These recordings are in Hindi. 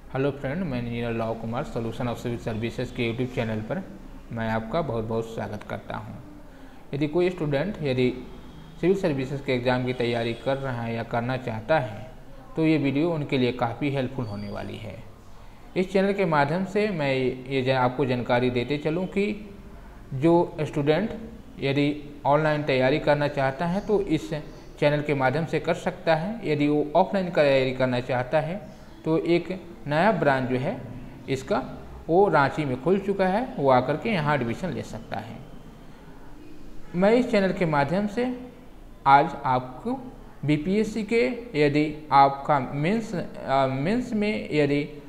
हेलो फ्रेंड, मैं engineer Luv Kumar solution of civil services के यूट्यूब चैनल पर मैं आपका बहुत बहुत स्वागत करता हूं। यदि कोई स्टूडेंट सिविल सर्विसेज के एग्ज़ाम की तैयारी कर रहा है या करना चाहता है तो ये वीडियो उनके लिए काफ़ी हेल्पफुल होने वाली है। इस चैनल के माध्यम से मैं ये आपको जानकारी देते चलूँ कि जो स्टूडेंट यदि ऑनलाइन तैयारी करना चाहता है तो इस चैनल के माध्यम से कर सकता है। यदि वो ऑफलाइन तैयारी करना चाहता है तो एक नया ब्रांच जो है इसका वो रांची में खुल चुका है, वो आकर के यहाँ एडमिशन ले सकता है। मैं इस चैनल के माध्यम से आज आपको बीपीएससी के यदि आपका मेंस में यदि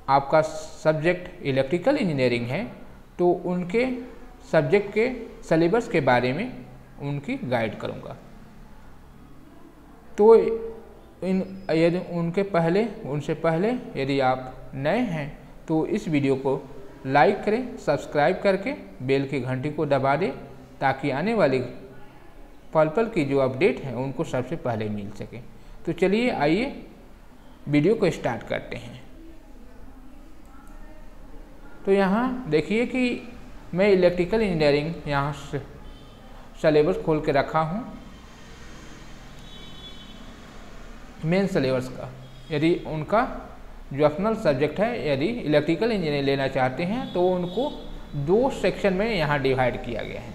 आपका सब्जेक्ट इलेक्ट्रिकल इंजीनियरिंग है तो उनके सब्जेक्ट के सिलेबस के बारे में उनकी गाइड करूँगा। तो यदि उनसे पहले यदि आप नए हैं तो इस वीडियो को लाइक करें, सब्सक्राइब करके बेल की घंटी को दबा दें ताकि आने वाली पल की जो अपडेट है उनको सबसे पहले मिल सके। तो चलिए आइए वीडियो को स्टार्ट करते हैं। तो यहाँ देखिए कि मैं इलेक्ट्रिकल इंजीनियरिंग यहाँ सिलेबस खोल के रखा हूँ मेन सिलेबस का। यदि उनका जो अपना सब्जेक्ट है यदि इलेक्ट्रिकल इंजीनियरिंग लेना चाहते हैं तो उनको दो सेक्शन में यहाँ डिवाइड किया गया है।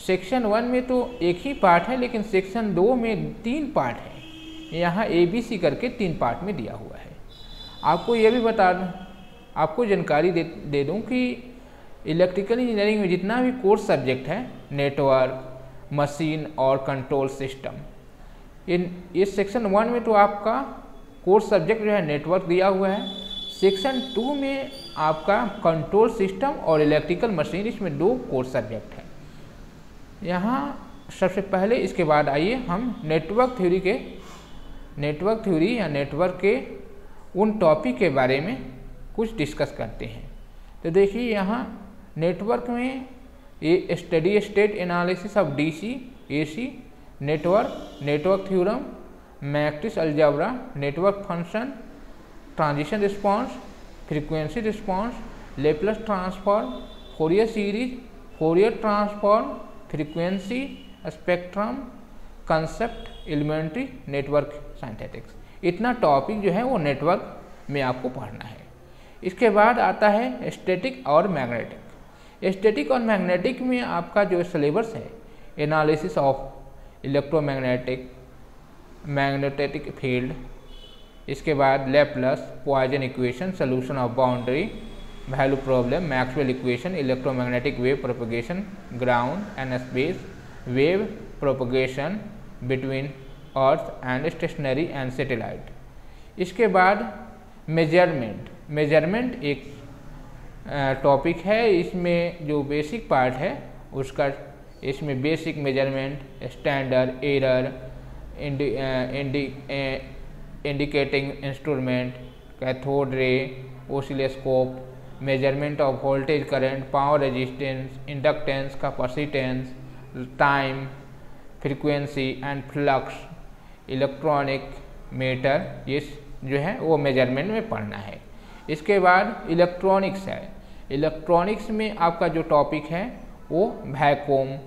सेक्शन 1 में तो एक ही पार्ट है, लेकिन सेक्शन 2 में 3 पार्ट है। यहाँ ABC करके 3 पार्ट में दिया हुआ है। आपको ये भी आपको जानकारी दे दूँ कि इलेक्ट्रिकल इंजीनियरिंग में जितना भी कोर्स सब्जेक्ट है, नेटवर्क, मशीन और कंट्रोल सिस्टम, इस सेक्शन 1 में तो आपका कोर्स सब्जेक्ट जो है नेटवर्क दिया हुआ है। सेक्शन 2 में आपका कंट्रोल सिस्टम और इलेक्ट्रिकल मशीन, इसमें 2 कोर्स सब्जेक्ट हैं। यहाँ सबसे पहले इसके बाद आइए हम नेटवर्क थ्योरी या नेटवर्क के उन टॉपिक के बारे में कुछ डिस्कस करते हैं। तो देखिए यहाँ नेटवर्क में ये study state analysis of DC AC, network theorem, matrix algebra, network function, transition response, frequency response, Laplace transform, Fourier series, Fourier transform, frequency spectrum, concept, elementary network synthetics. इतना टॉपिक जो है वो नेटवर्क में आपको पढ़ना है। इसके बाद आता है स्टैटिक और मैग्नेटिक। स्टैटिक और मैग्नेटिक में आपका जो सिलेबस है एनालिसिस ऑफ मैग्नेटिक फील्ड, इसके बाद Laplace, Poisson equation, solution of boundary value problem, Maxwell equation, electromagnetic wave propagation, ground and space wave propagation between earth and stationary and satellite. इसके बाद मेजरमेंट एक टॉपिक है। इसमें जो बेसिक पार्ट है उसका, इसमें basic measurement, standard, error, indicating instrument, cathode ray, oscilloscope, measurement of voltage, current, power resistance, inductance, capacitance, time, frequency and flux, electronic meter, ये जो है वो मेजरमेंट में पढ़ना है। इसके बाद इलेक्ट्रॉनिक्स है। इलेक्ट्रॉनिक्स में आपका जो टॉपिक है वो vacuum,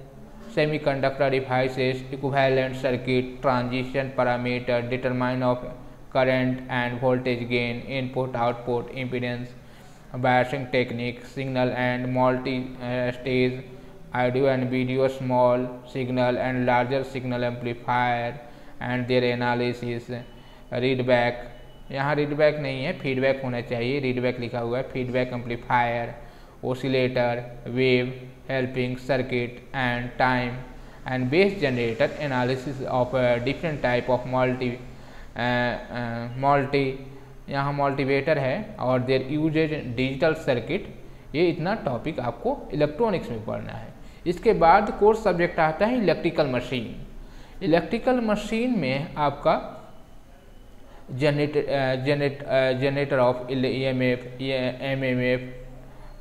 semiconductor devices, equivalent circuit, transition parameter, determine of current and voltage gain, input output impedance, biasing technique, signal and multi stage, audio and video, small signal and larger signal amplifier and their analysis, readback, यहाँ रीडबैक नहीं है, फीडबैक होना चाहिए, रीडबैक लिखा हुआ है, feedback amplifier, oscillator, wave, helping circuit and time and base generator, analysis of different type of यहाँ मल्टीवेटर है और देयर यूजेज डिजिटल सर्किट। ये इतना टॉपिक आपको इलेक्ट्रॉनिक्स में पढ़ना है। इसके बाद कोर्स सब्जेक्ट आता है इलेक्ट्रिकल मशीन। इलेक्ट्रिकल मशीन में आपका generator off EMF, MMF,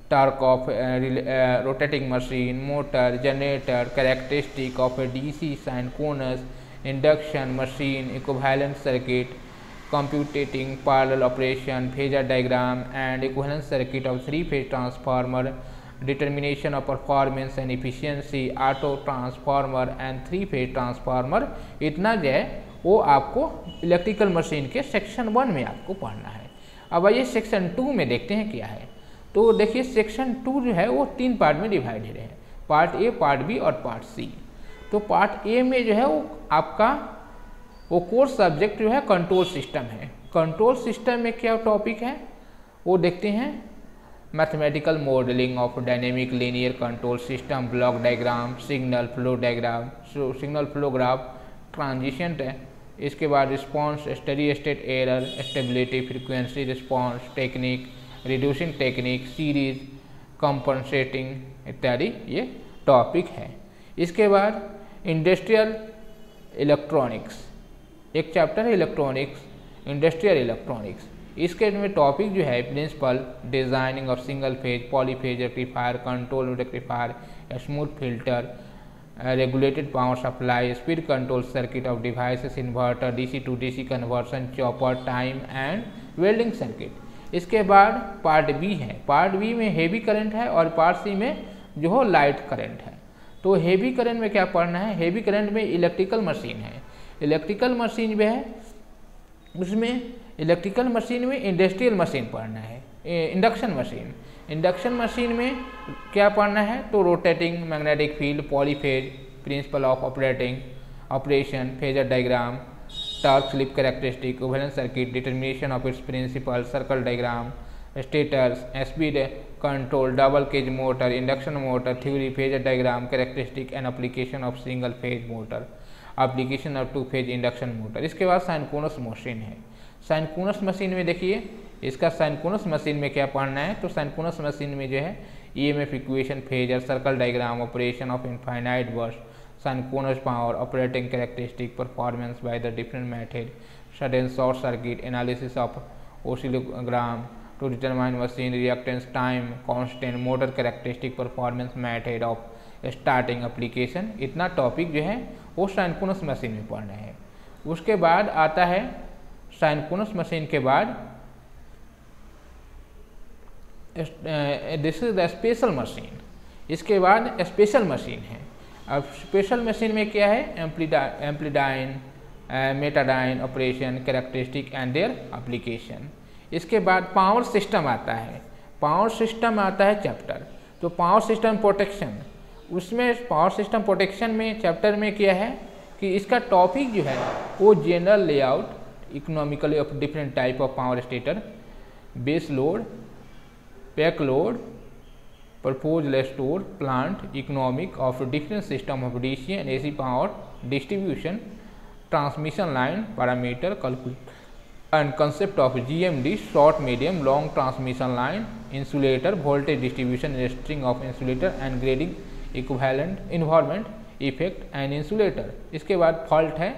torque of rotating machine, motor, generator, characteristic of a DC synchronous induction machine, equivalent circuit, computing parallel operation, phasor diagram and equivalent circuit of three-phase transformer, determination of performance and efficiency, auto transformer and three-phase transformer, इतना जो है वो आपको इलेक्ट्रिकल मशीन के सेक्शन 1 में आपको पढ़ना है। अब आइए सेक्शन 2 में देखते हैं क्या है। तो देखिए सेक्शन 2 जो है वो 3 पार्ट में डिवाइडेड है, पार्ट ए, पार्ट बी और पार्ट सी। तो पार्ट ए में जो है वो आपका वो कोर सब्जेक्ट जो है कंट्रोल सिस्टम है। कंट्रोल सिस्टम में क्या टॉपिक है वो देखते हैं। Mathematical modelling of dynamic linear control system, block diagram, signal flow diagram, signal flow graph, transition, इसके बाद response, steady state error, stability, frequency response technique, reducing technique, series, compensating इत्यादि ये टॉपिक है। इसके बाद इंडस्ट्रियल इलेक्ट्रॉनिक्स, एक चैप्टर है इलेक्ट्रॉनिक्स, इंडस्ट्रियल इलेक्ट्रॉनिक्स। इसके में टॉपिक जो है principle, designing of single phase, polyphase rectifier, control rectifier, smooth filter, regulated power supply, speed control circuit of devices, inverter, DC to DC conversion, chopper, time and welding circuit. इसके बाद पार्ट बी है। पार्ट बी में हेवी करंट है और पार्ट सी में जो हो लाइट करंट है। तो हेवी करंट में क्या पढ़ना है, हेवी करंट में इलेक्ट्रिकल मशीन है। इलेक्ट्रिकल मशीन में है, उसमें इलेक्ट्रिकल मशीन में इंडस्ट्रियल मशीन पढ़ना है, इंडक्शन मशीन। इंडक्शन मशीन में क्या पढ़ना है तो rotating magnetic field, polyphase, principle of operation, phasor diagram, torque slip characteristic, equivalent circuit, determination of its principle, circle diagram, stators, speed control, double cage motor, induction motor theory, phasor diagram, characteristic and application of single phase motor, application of two phase induction motor. इसके बाद सिंक्रोनस मशीन है। सिंक्रोनस मशीन में देखिए इसका सिंक्रोनस मशीन में क्या पढ़ना है तो सिंक्रोनस मशीन में जो है EMF equation, phasor, circle diagram, operation of infinite burst, synchronous power, operating characteristic, performance by the different method, sudden short circuit analysis of oscillogram to determine machine reactance, time constant, motor characteristic, performance method of starting application. इतना टॉपिक जो है वो सिंक्रोनस मशीन में पढ़ना है। उसके बाद आता है सिंक्रोनस मशीन के बाद this is the special machine. इसके बाद स्पेशल मशीन है। अब स्पेशल मशीन में क्या है, amplidyne, metadyne operation, characteristic and their application. इसके बाद पावर सिस्टम आता है। पावर सिस्टम आता है चैप्टर, तो पावर सिस्टम प्रोटेक्शन, उसमें पावर सिस्टम प्रोटेक्शन में चैप्टर में क्या है कि इसका टॉपिक जो है वो general layout, economically of different type of power stator, base load, pack load, proposed store plant, economic of different system of DC and AC power distribution, transmission line parameter calculate and concept of GMD, short medium long transmission line, insulator, voltage distribution, registering of insulator and grading equivalent, environment effect and insulator. इसके बाद फॉल्ट है,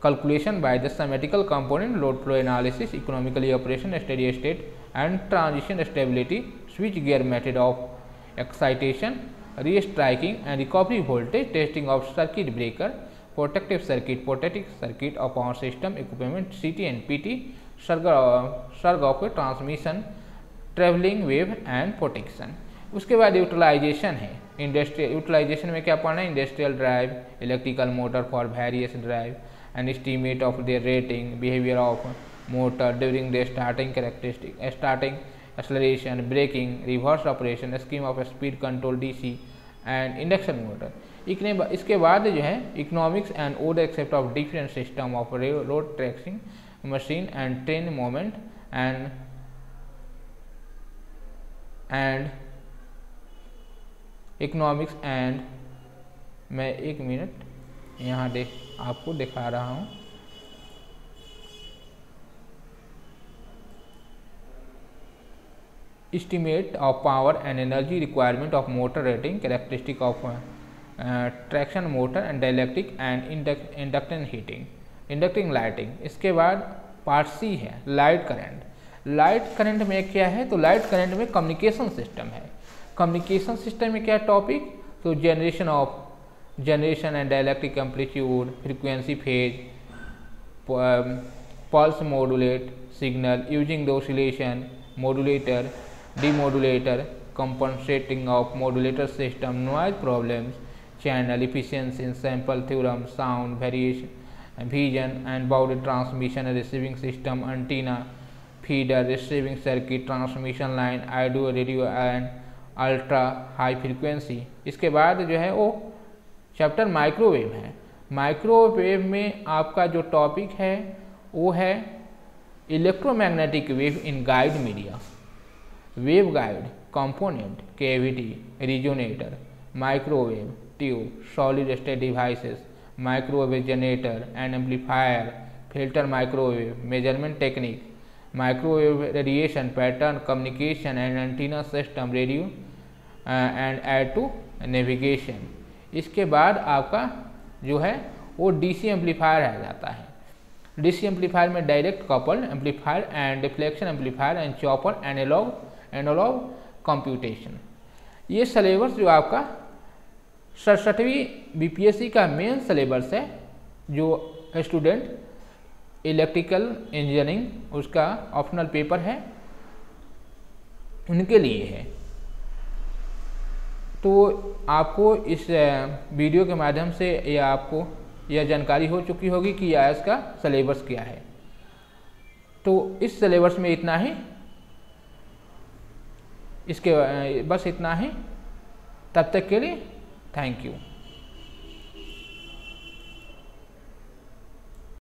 calculation by the symmetrical component, load flow analysis, economically operation, steady state and transition stability, switch gear method of excitation, restriking and recovery voltage, testing of circuit breaker, protective circuit of power system equipment, CT and PT, surge of transmission, traveling wave and protection। उसके बाद यूटिलाइजेशन है। इंडस्ट्रियल यूटिलाइजेशन में क्या पढ़ना है, industrial drive, electrical motor for various drive and estimate of their rating, behavior of motor during their starting characteristic, starting, acceleration, braking, reverse operation, scheme of speed control DC and induction motor। इसके बाद जो है economics and order accept of different system of road traction machine and train movement and economics and मैं एक मिनट यहाँ आपको दिखा रहा हूँ। Estimate of power and energy requirement of motor rating, characteristic of traction motor and dielectric and inductance heating, inducting lighting। इसके बाद पार्ट सी है लाइट करंट। लाइट करंट में क्या है तो लाइट करंट में कम्युनिकेशन सिस्टम है। कम्युनिकेशन सिस्टम में क्या टॉपिक तो generation and dielectric amplitude, frequency phase, pulse modulate signal using the oscillation modulator, demodulator, compensating of modulator system, noise problems, channel efficiency in sample theorem, sound variation, vision and body transmission and receiving system, antenna, feeder, receiving circuit, transmission line, audio, radio and ultra high frequency. इसके बाद जो है वो चैप्टर माइक्रोवेव है। माइक्रोवेव में आपका जो टॉपिक है वो है electromagnetic wave in guide media, wave guide, component, cavity, resonator, microwave tube, solid state devices, microwave generator and amplifier, filter microwave, measurement technique, microwave radiation pattern, communication and antenna system, radio and aid to navigation. इसके बाद आपका जो है वो डीसी एम्पलीफायर आ जाता है। डीसी एम्पलीफायर में direct couple amplifier and deflection amplifier and chopper analogue computation. ये सिलेबस जो आपका 67वीं बीपीएससी का मेन सिलेबस है, जो स्टूडेंट इलेक्ट्रिकल इंजीनियरिंग उसका ऑप्शनल पेपर है उनके लिए है। तो आपको इस वीडियो के माध्यम से आपको यह जानकारी हो चुकी होगी कि आईएएस का सिलेबस क्या है। तो इस सिलेबस में इतना ही, बस इतना ही। तब तक के लिए थैंक यू।